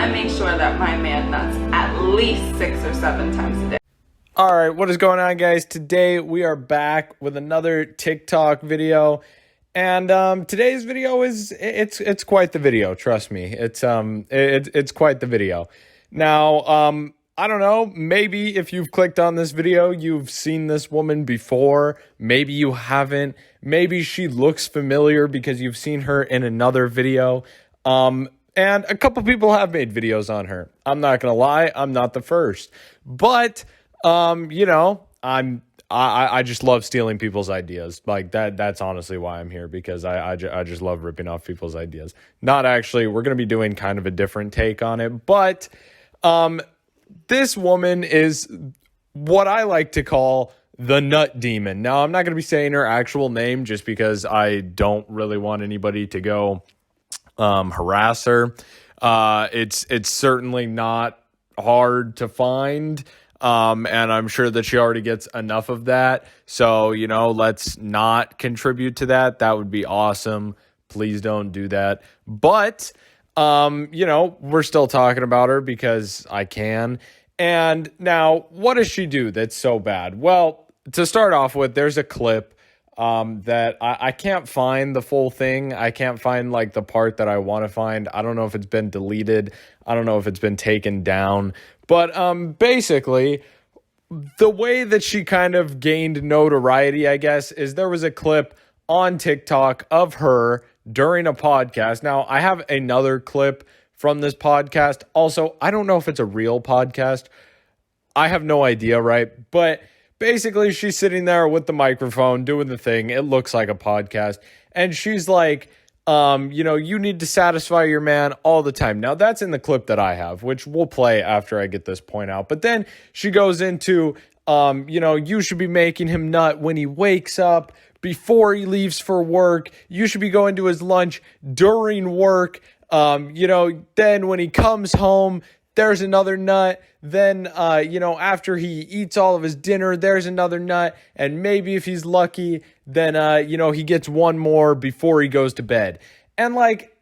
I make sure that my man nuts at least 6 or 7 times a day. All right, what is going on, guys? Today we are back with another TikTok video, and today's video is it's quite the video. Trust me, it's quite the video. Now, I don't know. Maybe if you've clicked on this video, you've seen this woman before. Maybe you haven't. Maybe she looks familiar because you've seen her in another video. And a couple people have made videos on her. I'm not gonna lie, I'm not the first, but you know, I just love stealing people's ideas. Like that's honestly why I'm here, because I just love ripping off people's ideas. Not actually, we're gonna be doing kind of a different take on it, but this woman is what I like to call the nut demon. Now, I'm not going to be saying her actual name just because I don't really want anybody to go harass her. It's certainly not hard to find, and I'm sure that she already gets enough of that. So, you know, let's not contribute to that. That would be awesome. Please don't do that. But you know, we're still talking about her because I can. And now, what does she do that's so bad? Well, to start off with, there's a clip that I can't find the full thing. I can't find like the part that I want to find. I don't know if it's been deleted. I don't know if it's been taken down. But basically, the way that she kind of gained notoriety, I guess, is there was a clip on TikTok of her during a podcast. Now, I have another clip from this podcast. Also, I don't know if it's a real podcast. I have no idea, right? But basically, she's sitting there with the microphone doing the thing. It looks like a podcast. And she's like, you know, you need to satisfy your man all the time. Now, that's in the clip that I have, which we'll play after I get this point out. But then she goes into, you know, you should be making him nut when he wakes up, before he leaves for work. You should be going to his lunch during work. You know, then when he comes home, there's another nut. Then, you know, after he eats all of his dinner, there's another nut. And maybe if he's lucky, then, you know, he gets one more before he goes to bed. And like,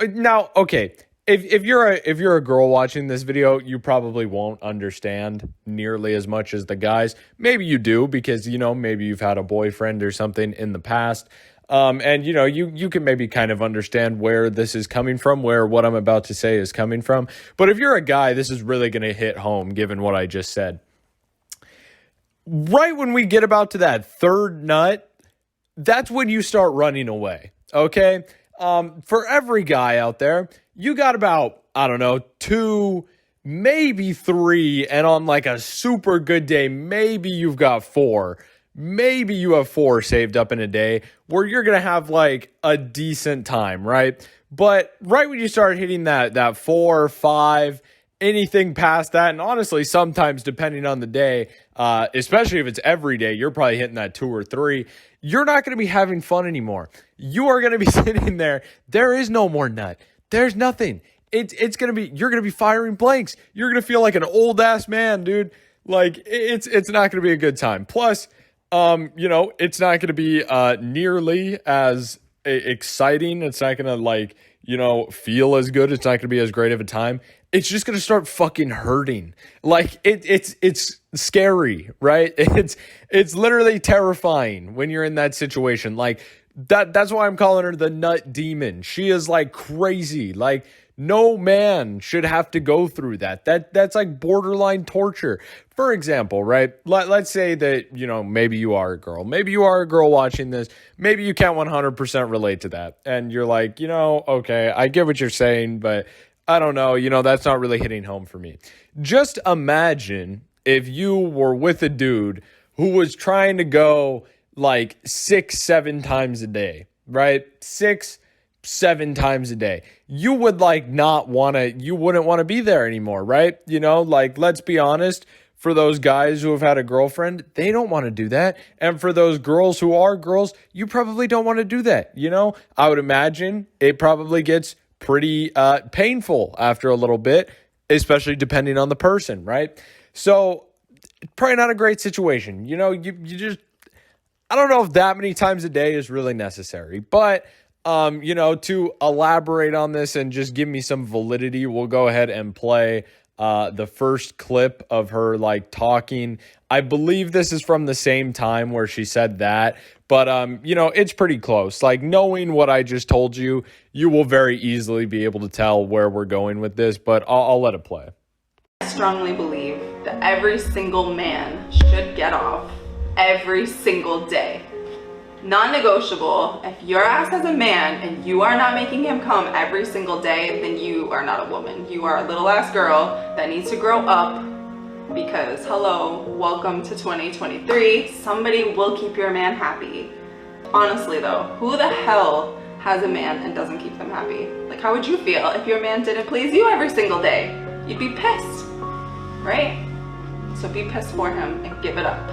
now, okay. If you're a girl watching this video, you probably won't understand nearly as much as the guys. Maybe you do, because, you know, maybe you've had a boyfriend or something in the past. And, you know, you can maybe kind of understand where this is coming from, where what I'm about to say is coming from. But if you're a guy, this is really going to hit home, given what I just said. Right when we get about to that third nut, that's when you start running away, okay? For every guy out there, you got about, I don't know, 2, maybe 3, and on like a super good day, maybe you've got 4. Maybe you have 4 saved up in a day where you're going to have like a decent time, right? But right when you start hitting that 4, 5, anything past that, and honestly, sometimes depending on the day, especially if it's every day, you're probably hitting that 2 or 3, you're not going to be having fun anymore. You are going to be sitting there. There is no more nut. There's nothing. It's going to be, you're going to be firing blanks. You're going to feel like an old ass man, dude. Like it's not going to be a good time. Plus, you know, it's not going to be nearly as exciting. It's not going to, like, you know, feel as good. It's not going to be as great of a time. It's just going to start fucking hurting. Like it's scary, right? It's literally terrifying when you're in that situation. Like that's why I'm calling her the nut demon. She is like crazy. Like no man should have to go through that. That's like borderline torture. For example, right? Let's say that, you know, maybe you are a girl. Maybe you are a girl watching this. Maybe you can't 100% relate to that. And you're like, you know, okay, I get what you're saying, but I don't know, you know, that's not really hitting home for me. Just imagine if you were with a dude who was trying to go like 6, 7 times a day, right? 6, 7 times a day. You would like not want to, you wouldn't want to be there anymore, right? You know, like, let's be honest, for those guys who have had a girlfriend, they don't want to do that. And for those girls who are girls, you probably don't want to do that. You know, I would imagine it probably gets pretty painful after a little bit, especially depending on the person, right? So probably not a great situation. You know, you just, I don't know if that many times a day is really necessary, but you know, to elaborate on this and just give me some validity, we'll go ahead and play the first clip of her like talking. I believe this is from the same time where she said that, but you know, it's pretty close. Like, knowing what I just told you, you will very easily be able to tell where we're going with this, but I'll let it play. I strongly believe that every single man should get off every single day. Non-negotiable. If your ass has a man and you are not making him come every single day, then you are not a woman. You are a little ass girl that needs to grow up, because hello, welcome to 2023. Somebody will keep your man happy. Honestly though, who the hell has a man and doesn't keep them happy? Like, how would you feel if your man didn't please you every single day? You'd be pissed, right? So be pissed for him and give it up.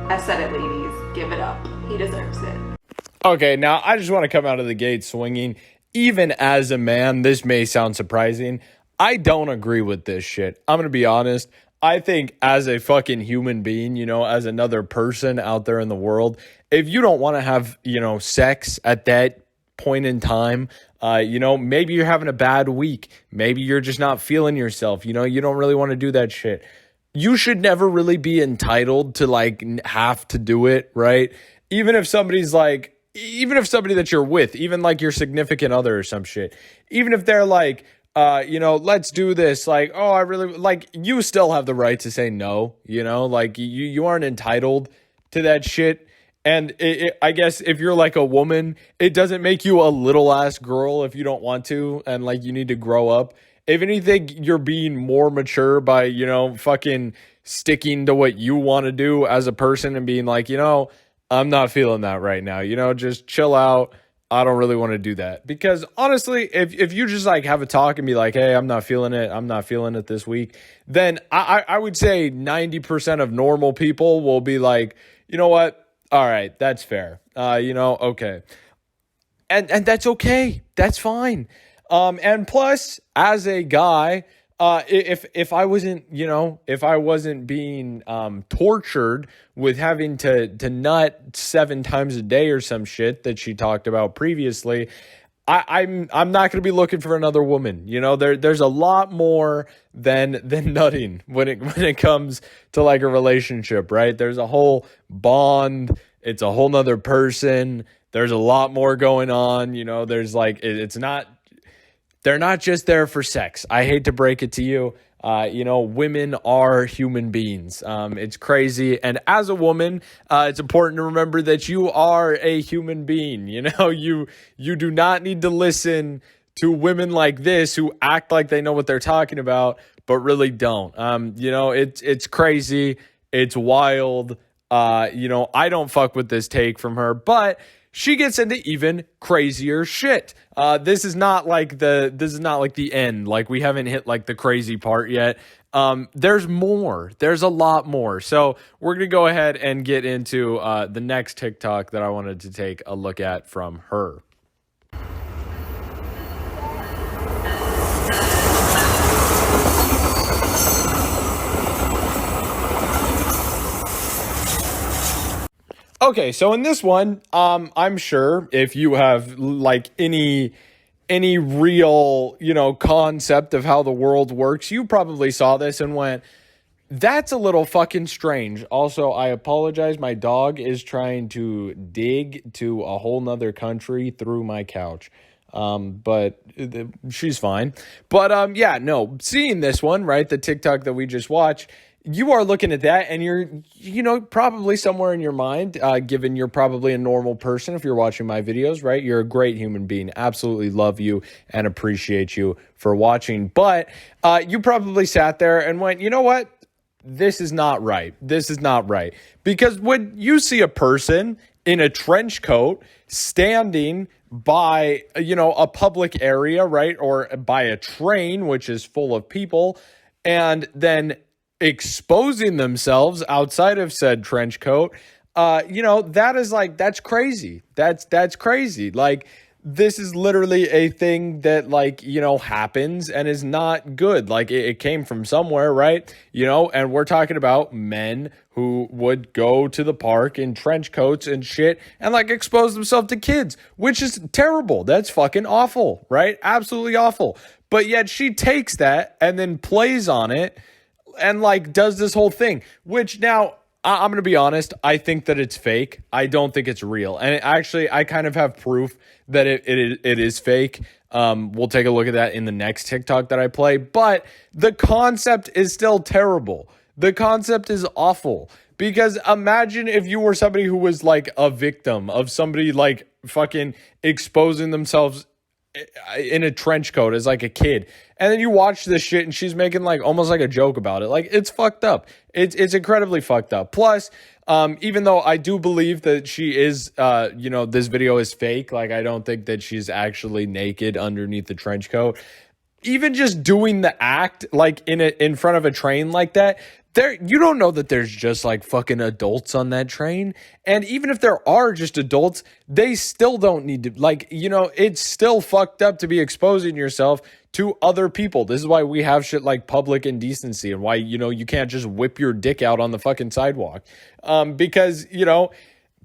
I said it, ladies, give it up. He deserves it. Okay, now I just want to come out of the gate swinging. Even as a man, this may sound surprising. I don't agree with this shit. I'm going to be honest. I think as a fucking human being, you know, as another person out there in the world, if you don't want to have, you know, sex at that point in time, you know, maybe you're having a bad week. Maybe you're just not feeling yourself. You know, you don't really want to do that shit. You should never really be entitled to like have to do it, right? Even if somebody's like, even if somebody that you're with, even like your significant other or some shit, even if they're like, you know, let's do this. Like, oh, I really like, you still have the right to say no, you know, like you aren't entitled to that shit. And I guess if you're like a woman, it doesn't make you a little ass girl if you don't want to. And like, you need to grow up. If anything, you're being more mature by, you know, fucking sticking to what you want to do as a person and being like, you know, I'm not feeling that right now. You know, just chill out. I don't really want to do that. Because honestly, if you just like have a talk and be like, hey, I'm not feeling it. I'm not feeling it this week. Then I would say 90% of normal people will be like, you know what? All right, that's fair. You know, okay. And that's okay. That's fine. And plus, as a guy, if I wasn't, you know, if I wasn't being tortured with having to nut 7 times a day or some shit that she talked about previously, I'm not going to be looking for another woman. You know, there's a lot more than nutting when it comes to like a relationship, right? There's a whole bond. It's a whole nother person. There's a lot more going on. You know, there's like, it's not, they're not just there for sex. I hate to break it to you. You know, women are human beings. It's crazy. And as a woman, it's important to remember that you are a human being. You know, you do not need to listen to women like this who act like they know what they're talking about, but really don't. You know, it's crazy. It's wild. You know, I don't fuck with this take from her, but she gets into even crazier shit. This is not like the end. Like, we haven't hit like the crazy part yet. There's more. There's a lot more. So we're going to go ahead and get into the next TikTok that I wanted to take a look at from her. Okay, so in this one, I'm sure if you have like any real, you know, concept of how the world works, you probably saw this and went, that's a little fucking strange. Also, I apologize. My dog is trying to dig to a whole nother country through my couch. But she's fine. But yeah, no, seeing this one, right, the TikTok that we just watched, you are looking at that and you're, you know, probably somewhere in your mind, given you're probably a normal person if you're watching my videos, right? You're a great human being. Absolutely love you and appreciate you for watching. But you probably sat there and went, you know what? This is not right. This is not right. Because when you see a person in a trench coat standing by, you know, a public area, right? Or by a train, which is full of people, and then exposing themselves outside of said trench coat, you know, that is like, that's crazy. That's crazy. Like, this is literally a thing that, like, you know, happens and is not good. Like, it came from somewhere, right? You know, and we're talking about men who would go to the park in trench coats and shit and, like, expose themselves to kids, which is terrible. That's fucking awful, right? Absolutely awful. But yet she takes that and then plays on it and, like, does this whole thing, which now, I'm going to be honest, I think that it's fake. I don't think it's real. And actually, I kind of have proof that it is fake. We'll take a look at that in the next TikTok that I play. But the concept is still terrible. The concept is awful. Because imagine if you were somebody who was like a victim of somebody like fucking exposing themselves in a trench coat as like a kid, and then you watch this shit and she's making like almost like a joke about it. Like, it's fucked up. It's incredibly fucked up. Plus, even though I do believe that she is, you know, this video is fake, like, I don't think that she's actually naked underneath the trench coat. Even just doing the act like in front of a train like that, there, you don't know that there's just like fucking adults on that train. And even if there are just adults, they still don't need to, like, you know, it's still fucked up to be exposing yourself to other people. This is why we have shit like public indecency, and why, you know, you can't just whip your dick out on the fucking sidewalk. Because, you know,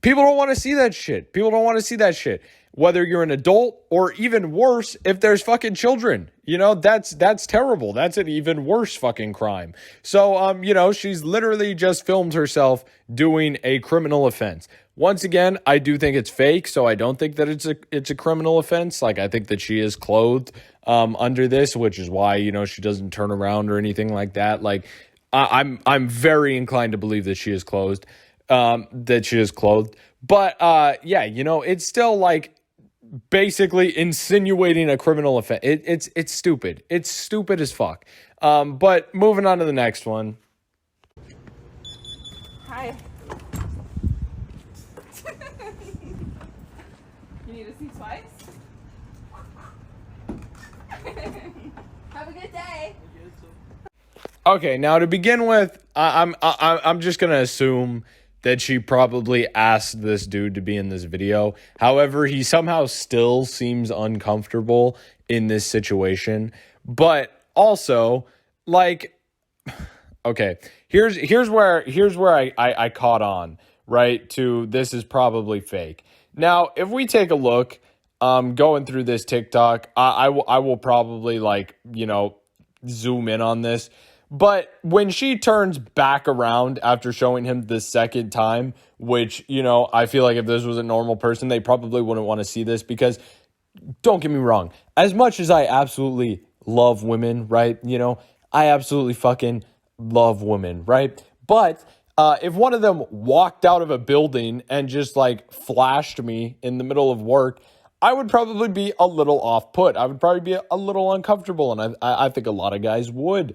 people don't want to see that shit. People don't want to see that shit. Whether you're an adult, or even worse, if there's fucking children, you know, that's terrible. That's an even worse fucking crime. So, you know, she's literally just filmed herself doing a criminal offense. Once again, I do think it's fake, so I don't think that it's a criminal offense. Like, I think that she is clothed under this, which is why, you know, she doesn't turn around or anything like that. Like, I'm very inclined to believe that she is clothed. But yeah, you know, it's still like basically insinuating a criminal offense. It's stupid. It's stupid as fuck. But moving on to the next one. Hi. You need to see twice? Have a good day. Okay, now to begin with, I'm just gonna assume that she probably asked this dude to be in this video. However, he somehow still seems uncomfortable in this situation. But also, like, okay, here's where I caught on, right, to this is probably fake. Now, if we take a look, going through this TikTok, I will probably, like, you know, zoom in on this. But when she turns back around after showing him the second time, which, you know, I feel like if this was a normal person, they probably wouldn't want to see this, because don't get me wrong, as much as I absolutely love women, right? You know, I absolutely fucking love women, right? But if one of them walked out of a building and just like flashed me in the middle of work, I would probably be a little off put. I would probably be a little uncomfortable. And I think a lot of guys would,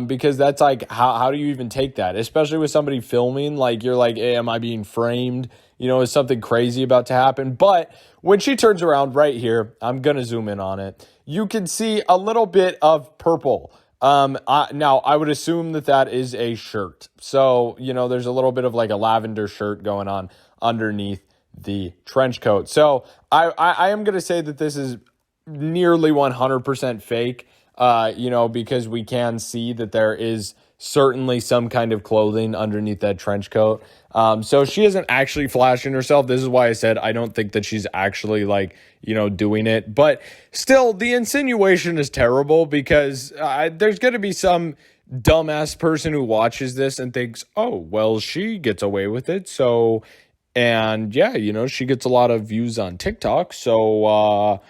because that's like, how do you even take that? Especially with somebody filming, like, you're like, hey, am I being framed? You know, is something crazy about to happen? But when she turns around right here, I'm going to zoom in on it. You can see a little bit of purple. Now I would assume that is a shirt. So, you know, there's a little bit of like a lavender shirt going on underneath the trench coat. So I am going to say that this is nearly 100% fake, you know, because we can see that there is certainly some kind of clothing underneath that trench coat. So she isn't actually flashing herself. This is why I said I don't think that she's actually, like, you know, doing it. But still, the insinuation is terrible, because there's going to be some dumbass person who watches this and thinks, oh, well, she gets away with it. So, and yeah, you know, she gets a lot of views on TikTok, so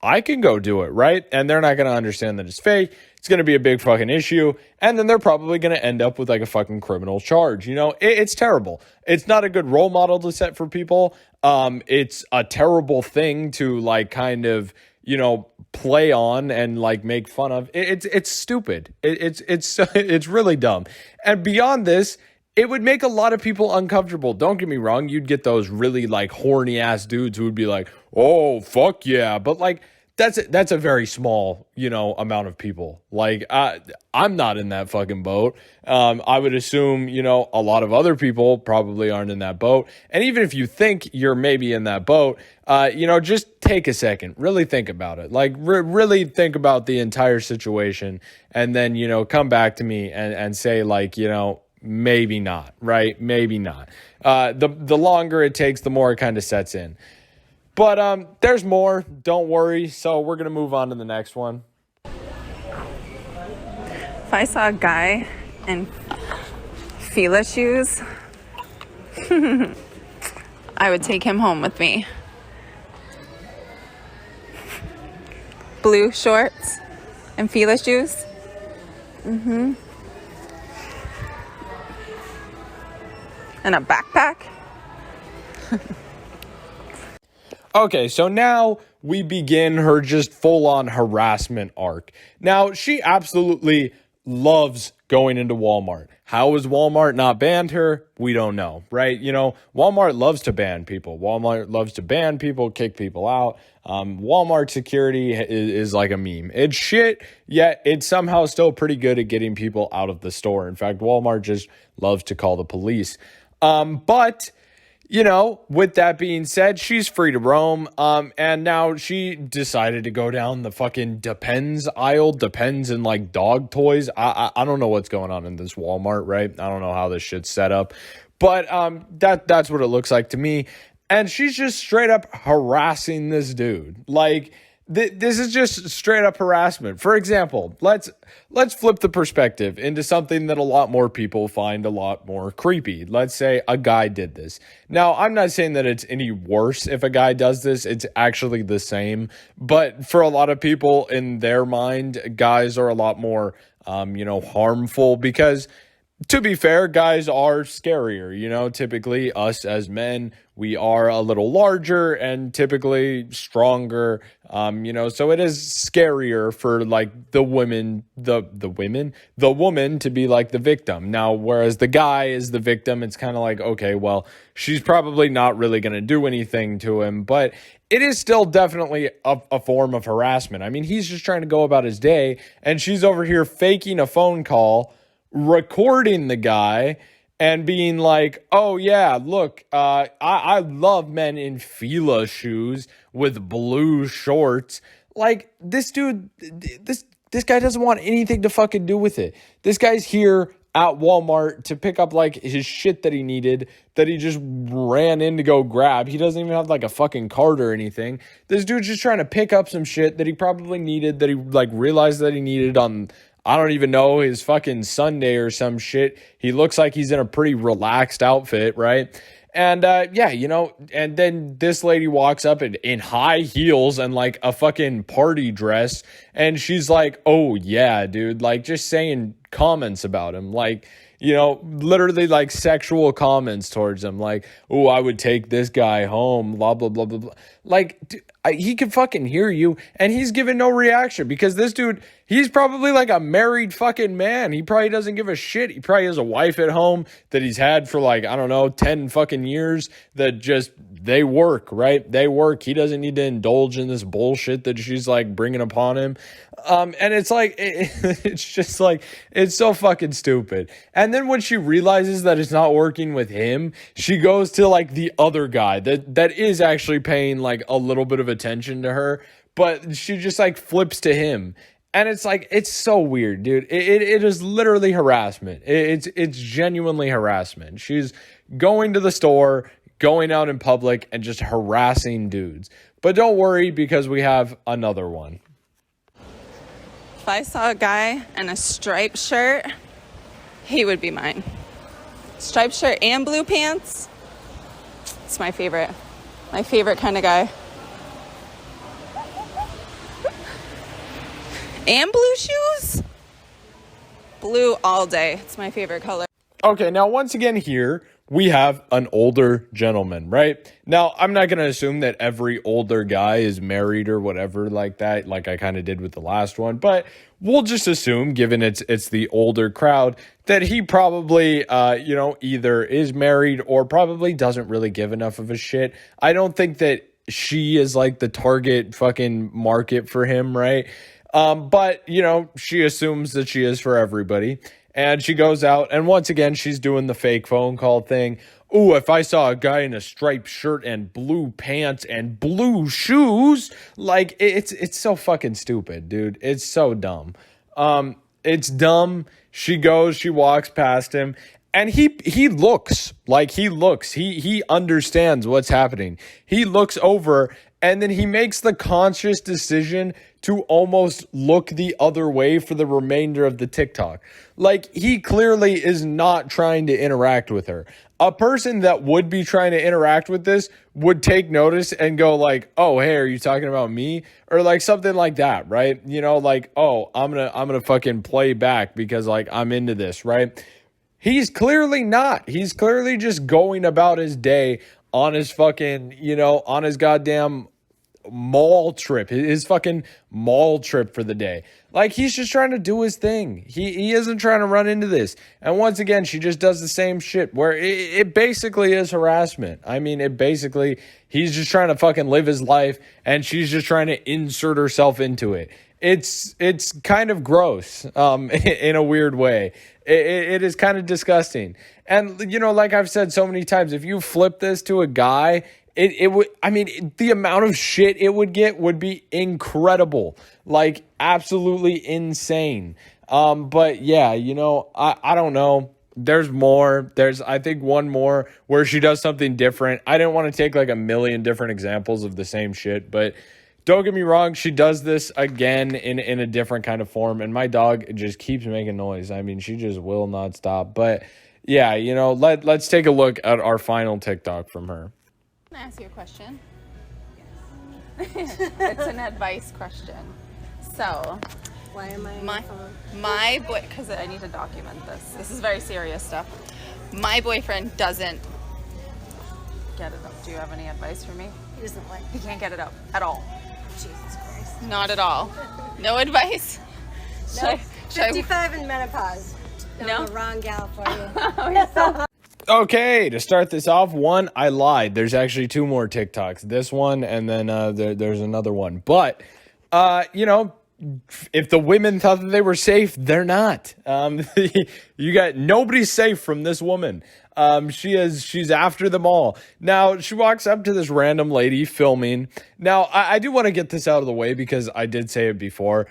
I can go do it, right? And they're not going to understand that it's fake. It's going to be a big fucking issue. And then they're probably going to end up with like a fucking criminal charge. You know, it's terrible. It's not a good role model to set for people. It's a terrible thing to like kind of, you know, play on and like make fun of. It's stupid. It's really dumb. And beyond this, it would make a lot of people uncomfortable. Don't get me wrong. You'd get those really like horny ass dudes who would be like, oh, fuck yeah. But like, that's a very small, amount of people. Like, I'm not in that fucking boat. I would assume, a lot of other people probably aren't in that boat. And even if you think you're maybe in that boat, just take a second, really think about it. Like, really think about the entire situation, and then, come back to me and say, like, maybe not, right? Maybe not. The longer it takes, the more it kind of sets in. But there's more, don't worry. So we're going to move on to the next one. If I saw a guy in Fila shoes, I would take him home with me. Blue shorts and Fila shoes. And a backpack. Okay, so now we begin her just full-on harassment arc. Now, she absolutely loves going into Walmart. How has Walmart not banned her? We don't know, right? Walmart loves to ban people. Walmart loves to ban people, kick people out. Walmart security is like a meme. It's shit, yet it's somehow still pretty good at getting people out of the store. In fact, Walmart just loves to call the police. But with that being said, she's free to roam. And now she decided to go down the fucking Depends aisle. Depends in like dog toys. I don't know what's going on in this Walmart, right? I don't know how this shit's set up, but that's what it looks like to me. And she's just straight up harassing this dude. Like, this is just straight up harassment. For example, let's flip the perspective into something that a lot more people find a lot more creepy. Let's say a guy did this. Now, I'm not saying that it's any worse if a guy does this. It's actually the same. But for a lot of people in their mind, guys are a lot more, harmful because, to be fair, guys are scarier. Typically us as men, we are a little larger and typically stronger. So it is scarier for like the woman to be like the victim. Now, whereas the guy is the victim, it's kind of like, okay, well, she's probably not really going to do anything to him, but it is still definitely a form of harassment. I mean, he's just trying to go about his day and she's over here faking a phone call, recording the guy and being like, oh yeah, look, I love men in Fila shoes with blue shorts. Like, this dude, this guy doesn't want anything to fucking do with it. This guy's here at Walmart to pick up like his shit that he needed, that he just ran in to go grab. He doesn't even have like a fucking cart or anything. This dude's just trying to pick up some shit that he probably needed, that he like realized that he needed on, I don't even know, his fucking Sunday or some shit. He looks like he's in a pretty relaxed outfit, right? And and then this lady walks up in high heels and like a fucking party dress. And she's like, oh yeah, dude, like just saying comments about him. Like, literally like sexual comments towards him. Like, oh, I would take this guy home, blah, blah, blah, blah, blah. Like, he can fucking hear you and he's giving no reaction because this dude, he's probably like a married fucking man. He probably doesn't give a shit. He probably has a wife at home that he's had for like, I don't know, 10 fucking years that just, they work, right? They work. He doesn't need to indulge in this bullshit that she's like bringing upon him. And it's like, it's just like, it's so fucking stupid. And then when she realizes that it's not working with him, she goes to like the other guy that is actually paying like a little bit of attention to her, but she just like flips to him. And it's like, it's so weird, dude. It is literally harassment. It's genuinely harassment. She's going to the store, going out in public and just harassing dudes. But don't worry because we have another one. If I saw a guy in a striped shirt, he would be mine. Striped shirt and blue pants. It's my favorite. My favorite kind of guy. And blue shoes? Blue all day. It's my favorite color. Okay, now once again here, we have an older gentleman, right? Now, I'm not going to assume that every older guy is married or whatever like that, like I kind of did with the last one, but we'll just assume, given it's the older crowd, that he probably, either is married or probably doesn't really give enough of a shit. I don't think that she is like the target fucking market for him, right? But, you know, she assumes that she is for everybody. And she goes out, and once again, she's doing the fake phone call thing. Ooh, if I saw a guy in a striped shirt and blue pants and blue shoes, like, it's so fucking stupid, dude. It's so dumb. It's dumb. She walks past him, and he looks, he understands what's happening. He looks over, and then he makes the conscious decision to almost look the other way for the remainder of the TikTok. Like, he clearly is not trying to interact with her. A person that would be trying to interact with this would take notice and go like, oh, hey, are you talking about me? Or like something like that, right? You know, like, oh, I'm gonna fucking play back because like I'm into this, right? He's clearly not. He's clearly just going about his day on his fucking, you know, on his goddamn mall trip, his fucking mall trip for the day. Like, he's just trying to do his thing. He isn't trying to run into this. And once again, she just does the same shit where it basically is harassment. I mean, he's just trying to fucking live his life, and she's just trying to insert herself into it. It's kind of gross, in a weird way. It is kind of disgusting. And, you know, like I've said so many times, if you flip this to a guy, it would, I mean, the amount of shit it would get would be incredible. Like, absolutely insane. But yeah, you know, I don't know. There's more. There's, I think, one more where she does something different. I didn't want to take like a million different examples of the same shit, but don't get me wrong, she does this again in a different kind of form, and my dog just keeps making noise. I mean, she just will not stop. But yeah, you know, let's take a look at our final TikTok from her. Can I ask you a question? Yes. It's an advice question. So, why am I on my phone? My boy, because I need to document this. This is very serious stuff. My boyfriend doesn't get it up. Do you have any advice for me? He doesn't like. He can't get it up at all. Jesus Christ. Not at all. No advice. No. 55 in menopause. No? I'm the wrong gal for you. Okay, to start this off, one, I lied. There's actually two more TikToks. This one, and then there's another one. But, you know, if the women thought that they were safe, they're not. You got nobody's safe from this woman. She's after them all. Now, she walks up to this random lady filming. Now, I do want to get this out of the way because I did say it before.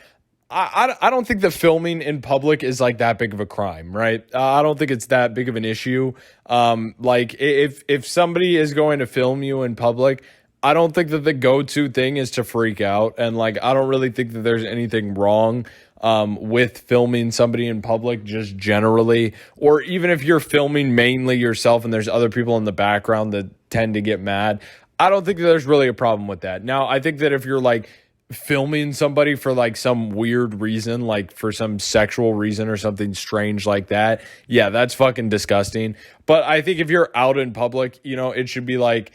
I don't think that filming in public is like that big of a crime, right? I don't think it's that big of an issue. Like if somebody is going to film you in public, I don't think that the go-to thing is to freak out. And like, I don't really think that there's anything wrong with filming somebody in public just generally, or even if you're filming mainly yourself and there's other people in the background that tend to get mad. I don't think that there's really a problem with that. Now, I think that if you're like filming somebody for like some weird reason, like for some sexual reason or something strange like that, yeah, that's fucking disgusting. But I think if you're out in public, you know, it should be like,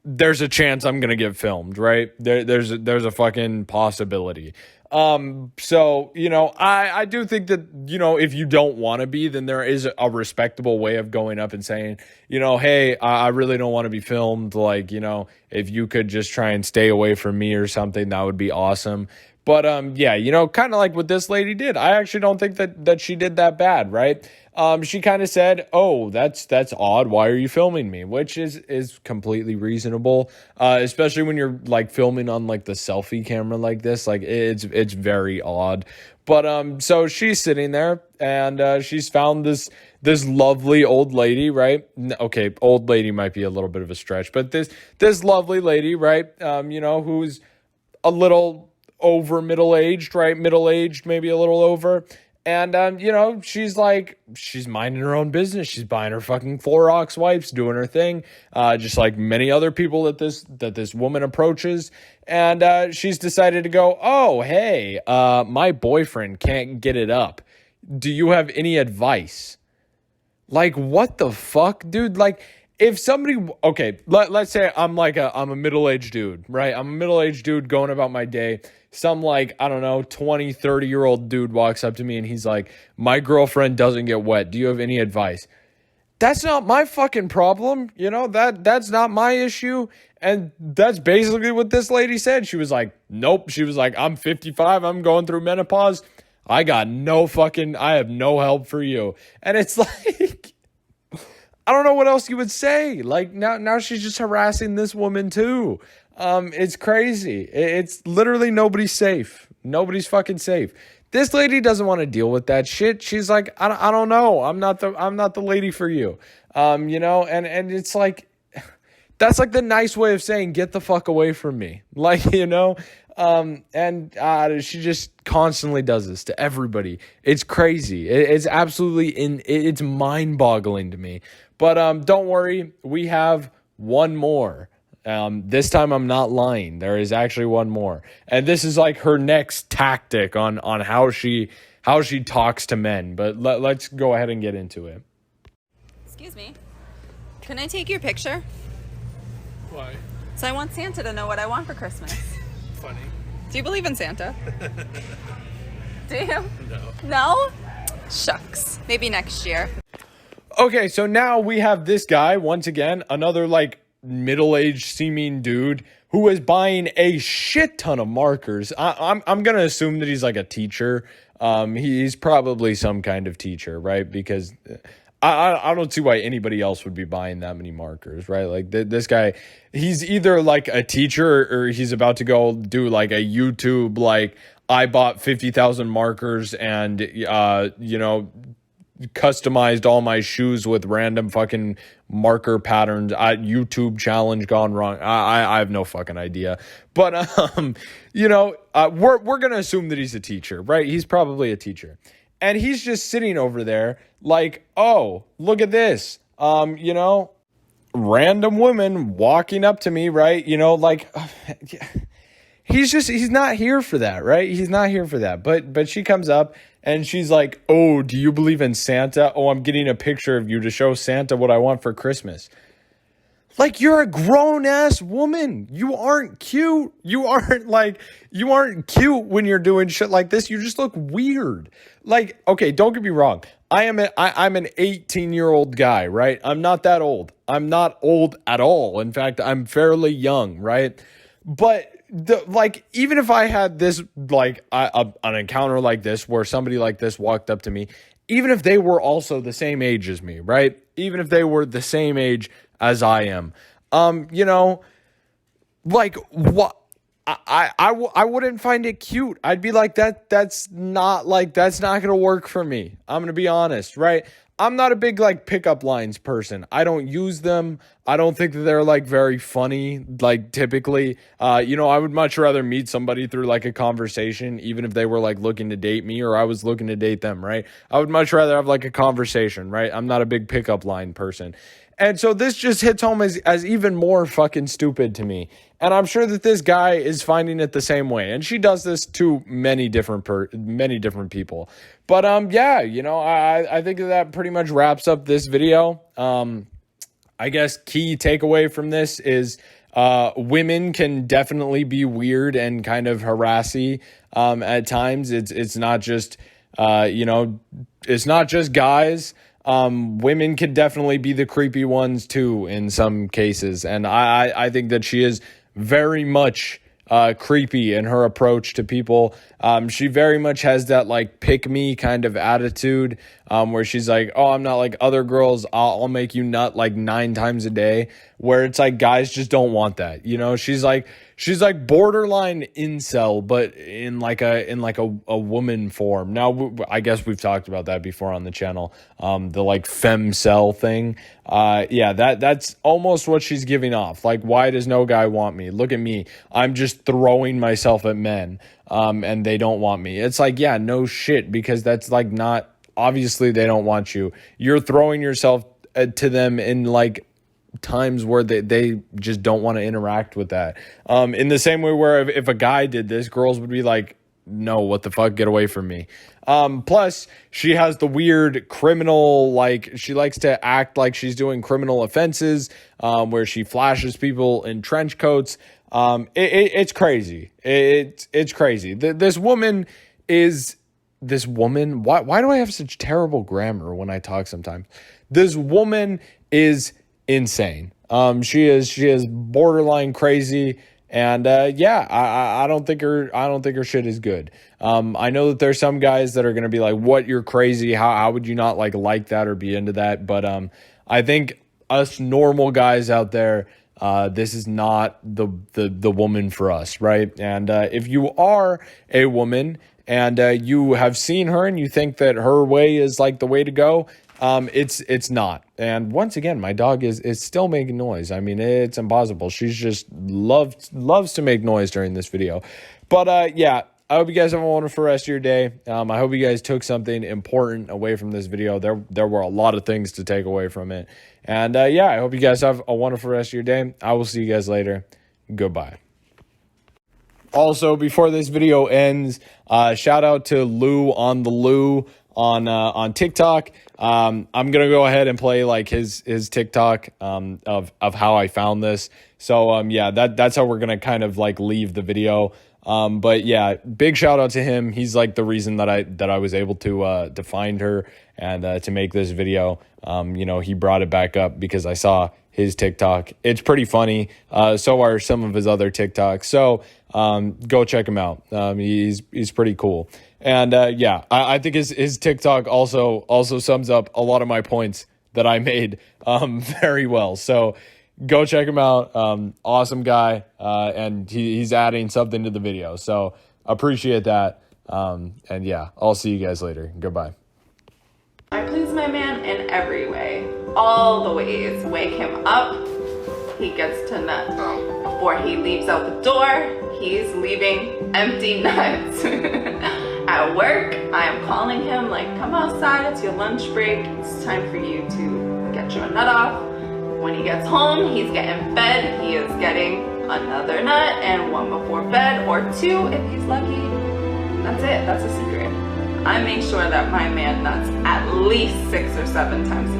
there's a chance I'm gonna get filmed, right? There's a fucking possibility. So, you know, I do think that, you know, if you don't want to be, then there is a respectable way of going up and saying, you know, hey, I really don't want to be filmed. Like, you know, if you could just try and stay away from me or something, that would be awesome. But, yeah, you know, kind of like what this lady did. I actually don't think that she did that bad, right? She kind of said, oh, that's odd. Why are you filming me? Which is completely reasonable, especially when you're like filming on like the selfie camera like this. Like it's very odd. But so she's sitting there and she's found this lovely old lady, right? Okay, old lady might be a little bit of a stretch, but this lovely lady, right? You know, who's a little over middle-aged, right? Middle-aged, maybe a little over. And, you know, she's minding her own business. She's buying her fucking Clorox wipes, doing her thing, just like many other people that this woman approaches. And she's decided to go, oh, hey, my boyfriend can't get it up. Do you have any advice? Like, what the fuck, dude? Like, if somebody, okay, let's say I'm a middle-aged dude, right? I'm a middle-aged dude going about my day. Some like, I don't know, 20, 30-year-old dude walks up to me and he's like, my girlfriend doesn't get wet. Do you have any advice? that's not my fucking problem. You know, that's not my issue. And that's basically what this lady said. She was like, nope. She was like, I'm 55. I'm going through menopause. I have no help for you. And it's like, I don't know what else you would say. Like now she's just harassing this woman too. It's crazy. It's literally nobody's safe. Nobody's fucking safe. This lady doesn't want to deal with that shit. She's like, I don't know. I'm not the lady for you. You know, and it's like, that's like the nice way of saying, get the fuck away from me. Like, you know, she just constantly does this to everybody. It's crazy. It's absolutely it's mind boggling to me. But, don't worry. We have one more. This time I'm not lying. There is actually one more. And this is like her next tactic on how she talks to men. But let's go ahead and get into it. Excuse me. Can I take your picture? Why? So I want Santa to know what I want for Christmas. Funny. Do you believe in Santa? Do you? No. No? Shucks. Maybe next year. Okay, so now we have this guy, once again, another like middle-aged seeming dude who is buying a shit ton of markers. I'm gonna assume that he's like a teacher. He's probably some kind of teacher, right? Because I don't see why anybody else would be buying that many markers, right? Like this guy, he's either like a teacher or he's about to go do like a YouTube, like I bought 50,000 markers and, you know, customized all my shoes with random fucking marker patterns. YouTube challenge gone wrong. I have no fucking idea. But, you know, we're going to assume that he's a teacher, right? He's probably a teacher. And he's just sitting over there like, oh, look at this. You know, random women walking up to me, right? You know, like he's not here for that, right? He's not here for that. But she comes up and she's like, oh, do you believe in Santa? Oh, I'm getting a picture of you to show Santa what I want for Christmas. Like, you're a grown-ass woman. You aren't cute. You aren't cute when you're doing shit like this. You just look weird. Like, okay, don't get me wrong. I'm an 18-year-old guy, right? I'm not that old. I'm not old at all. In fact, I'm fairly young, right? But even if I had this, like, an encounter like this where somebody like this walked up to me, even if they were also the same age as me, right? Even if they were the same age as I am, you know, like, what? I wouldn't find it cute. I'd be like, that's not gonna work for me. I'm gonna be honest, right? I'm not a big like pickup lines person. I don't use them. I don't think that they're like very funny, like typically. You know, I would much rather meet somebody through like a conversation, even if they were like looking to date me or I was looking to date them, right? I would much rather have like a conversation, right? I'm not a big pickup line person. And so this just hits home as even more fucking stupid to me. And I'm sure that this guy is finding it the same way. And she does this to many different people. But yeah, you know, I think that pretty much wraps up this video. I guess key takeaway from this is women can definitely be weird and kind of harassy at times. It's not just you know, it's not just guys. Women could definitely be the creepy ones too in some cases. And I think that she is very much creepy in her approach to people. She very much has that like pick me kind of attitude, where she's like, oh, I'm not like other girls. I'll make you nut like 9 times a day, where it's like guys just don't want that. You know, she's like borderline incel, but in like a woman form. Now, I guess we've talked about that before on the channel. The like femcel thing. Yeah, that's almost what she's giving off. Like, why does no guy want me? Look at me. I'm just throwing myself at men, and they don't want me. It's like, yeah, no shit, because that's like not, obviously they don't want you. You're throwing yourself to them in like times where they just don't want to interact with that. In the same way where if a guy did this, girls would be like, no, what the fuck, get away from me. Plus she has the weird criminal, like she likes to act like she's doing criminal offenses, where she flashes people in trench coats. It's crazy. It's crazy. This woman is this woman, why do I have such terrible grammar when I talk sometimes? This woman is insane. She is borderline crazy. And yeah, I don't think her shit is good. I know that there's some guys that are gonna be like, "What? You're crazy? How would you not like that or be into that?" But I think us normal guys out there, this is not the woman for us, right? And if you are a woman and you have seen her and you think that her way is like the way to go, it's not. And once again, my dog is still making noise. I mean, it's impossible. She's just loves to make noise during this video. But yeah, I hope you guys have a wonderful rest of your day. I hope you guys took something important away from this video. There were a lot of things to take away from it. And yeah, I hope you guys have a wonderful rest of your day. I will see you guys later. Goodbye. Also, before this video ends, shout out to Lou on the Lou on TikTok. I'm gonna go ahead and play like his TikTok of how I found this. So yeah, that's how we're gonna kind of like leave the video. But yeah, big shout out to him. He's like the reason that I was able to find her and to make this video. You know, he brought it back up because I saw his TikTok. It's pretty funny. So are some of his other TikToks. So go check him out. He's pretty cool. And yeah, I think his TikTok also sums up a lot of my points that I made very well. So go check him out. Awesome guy. And he's adding something to the video. So appreciate that. And yeah, I'll see you guys later. Goodbye. I please my man in every way. All the ways. Wake him up. He gets to nut. Before he leaves out the door, he's leaving empty nuts. At work, I am calling him like, come outside, it's your lunch break. It's time for you to get your nut off. When he gets home, he's getting fed. He is getting another nut and one before bed, or two if he's lucky. That's it. That's a secret. I make sure that my man nuts at least 6 or 7 times a day.